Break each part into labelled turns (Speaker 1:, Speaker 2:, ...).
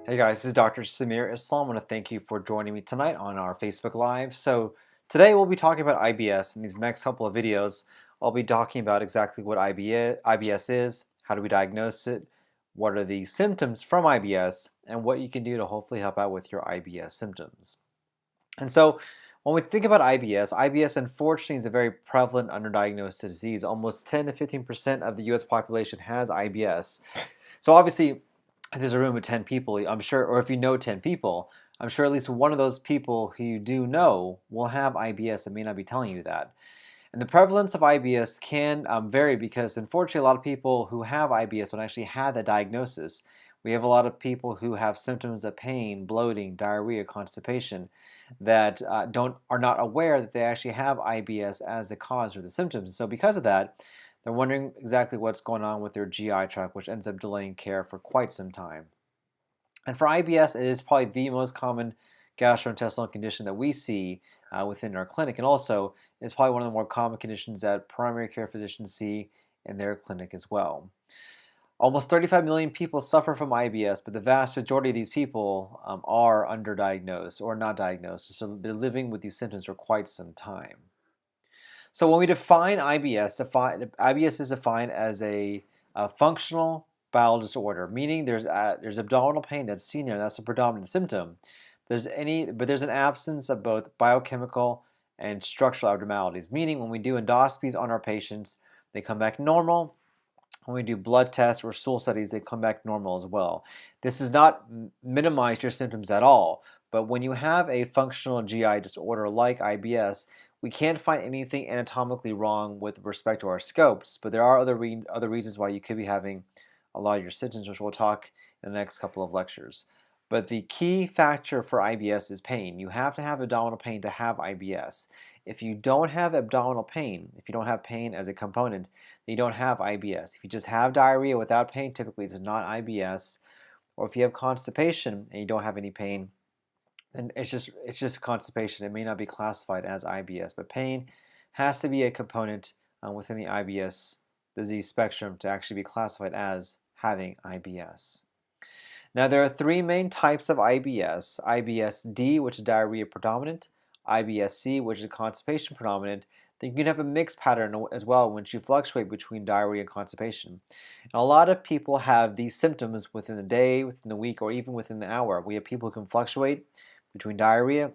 Speaker 1: Hey guys, this is Dr. Samir Islam. I want to thank you for joining me tonight on our Facebook Live. So today we'll be talking about IBS. In these next couple of videos, I'll be talking about exactly what IBS is, how do we diagnose it, what are the symptoms from IBS, and what you can do to hopefully help out with your IBS symptoms. And so when we think about IBS unfortunately is a very prevalent underdiagnosed disease. Almost 10 to 15% of the US population has IBS. So obviously, if there's a room of 10 people, I'm sure, or if you know 10 people, I'm sure at least one of those people who you do know will have IBS and may not be telling you that. And the prevalence of IBS can vary because unfortunately a lot of people who have IBS don't actually have that diagnosis. We have a lot of people who have symptoms of pain, bloating, diarrhea, constipation that are not aware that they actually have IBS as the cause or the symptoms. So because of that, they're wondering exactly what's going on with their GI tract, which ends up delaying care for quite some time. And for IBS, it is probably the most common gastrointestinal condition that we see within our clinic, and also is probably one of the more common conditions that primary care physicians see in their clinic as well. Almost 35 million people suffer from IBS, but the vast majority of these people are underdiagnosed or not diagnosed, so they're living with these symptoms for quite some time. So when we define IBS is defined as a functional bowel disorder, meaning there's abdominal pain that's seen there. That's the predominant symptom. There's an absence of both biochemical and structural abnormalities, meaning when we do endoscopies on our patients, they come back normal. When we do blood tests or stool studies, they come back normal as well. This does not minimize your symptoms at all, but when you have a functional GI disorder like IBS, we can't find anything anatomically wrong with respect to our scopes, but there are other reasons why you could be having a lot of your symptoms, which we'll talk in the next couple of lectures. But the key factor for IBS is pain. You have to have abdominal pain to have IBS. If you don't have abdominal pain, if you don't have pain as a component, then you don't have IBS. If you just have diarrhea without pain, typically it's not IBS. Or if you have constipation and you don't have any pain, then it's just constipation. It may not be classified as IBS, but pain has to be a component within the IBS disease spectrum to actually be classified as having IBS. Now, there are three main types of IBS: IBS-D, which is diarrhea predominant; IBS-C, which is constipation predominant. Then you can have a mixed pattern as well, which you fluctuate between diarrhea and constipation. And a lot of people have these symptoms within the day, within the week, or even within the hour. We have people who can fluctuate between diarrhea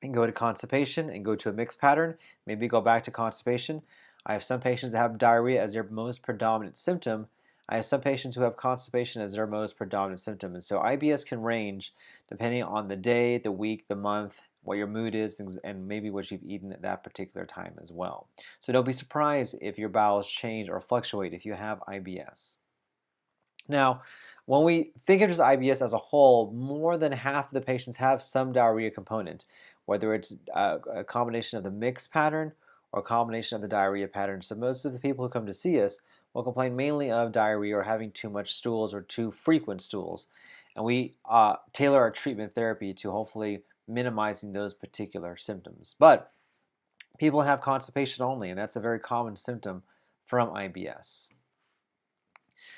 Speaker 1: and go to constipation and go to a mixed pattern, maybe go back to constipation. I have some patients that have diarrhea as their most predominant symptom. I have some patients who have constipation as their most predominant symptom. And so IBS can range depending on the day, the week, the month, what your mood is, and maybe what you've eaten at that particular time as well. So don't be surprised if your bowels change or fluctuate if you have IBS. Now, when we think of just IBS as a whole, more than half of the patients have some diarrhea component, whether it's a combination of the mixed pattern or a combination of the diarrhea pattern. So most of the people who come to see us will complain mainly of diarrhea or having too much stools or too frequent stools. And we tailor our treatment therapy to hopefully minimizing those particular symptoms. But people have constipation only, and that's a very common symptom from IBS.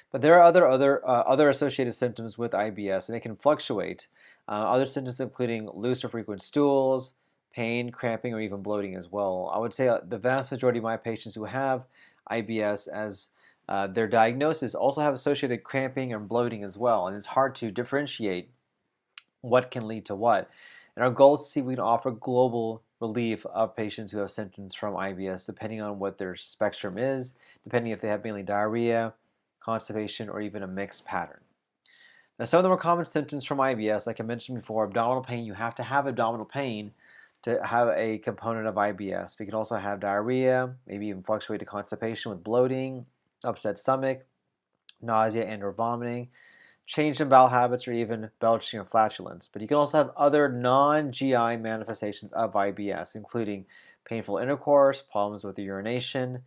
Speaker 1: But there are other associated symptoms with IBS, and they can fluctuate. Other symptoms including loose or frequent stools, pain, cramping, or even bloating as well. I would say the vast majority of my patients who have IBS as their diagnosis also have associated cramping and bloating as well, and it's hard to differentiate what can lead to what. And our goal is to see if we can offer global relief of patients who have symptoms from IBS, depending on what their spectrum is, depending if they have mainly diarrhea, constipation, or even a mixed pattern. Now, some of the more common symptoms from IBS, like I mentioned before, abdominal pain. You have to have abdominal pain to have a component of IBS. We can also have diarrhea, maybe even fluctuate to constipation with bloating, upset stomach, nausea and or vomiting, change in bowel habits, or even belching or flatulence. But you can also have other non-GI manifestations of IBS, including painful intercourse, problems with the urination,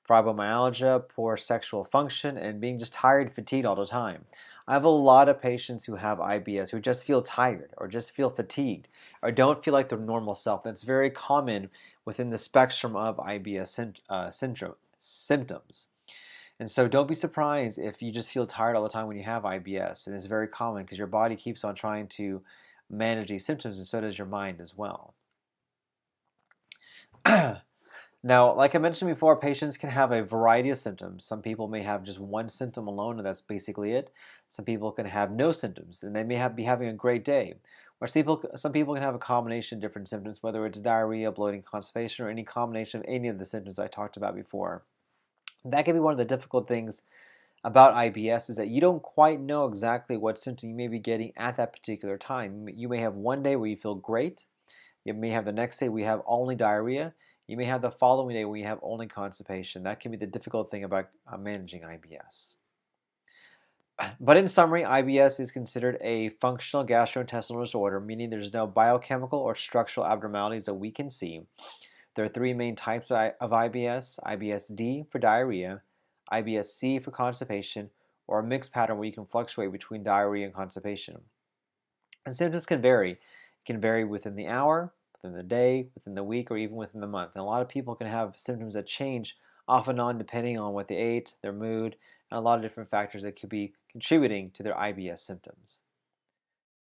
Speaker 1: fibromyalgia, poor sexual function, and being just tired and fatigued all the time. I have a lot of patients who have IBS who just feel tired or just feel fatigued or don't feel like their normal self. That's very common within the spectrum of IBS symptoms. And so don't be surprised if you just feel tired all the time when you have IBS. And it's very common because your body keeps on trying to manage these symptoms, and so does your mind as well. Now, like I mentioned before, patients can have a variety of symptoms. Some people may have just one symptom alone, and that's basically it. Some people can have no symptoms, and they may be having a great day. Or some people can have a combination of different symptoms, whether it's diarrhea, bloating, constipation, or any combination of any of the symptoms I talked about before. That can be one of the difficult things about IBS is that you don't quite know exactly what symptom you may be getting at that particular time. You may have one day where you feel great. You may have the next day where you have only diarrhea. You may have the following day where you have only constipation. That can be the difficult thing about managing IBS. But in summary, IBS is considered a functional gastrointestinal disorder, meaning there's no biochemical or structural abnormalities that we can see. There are three main types of IBS: IBS-D for diarrhea, IBS-C for constipation, or a mixed pattern where you can fluctuate between diarrhea and constipation. And symptoms can vary. It can vary within the hour, within the day, within the week, or even within the month. And a lot of people can have symptoms that change off and on depending on what they ate, their mood, and a lot of different factors that could be contributing to their IBS symptoms.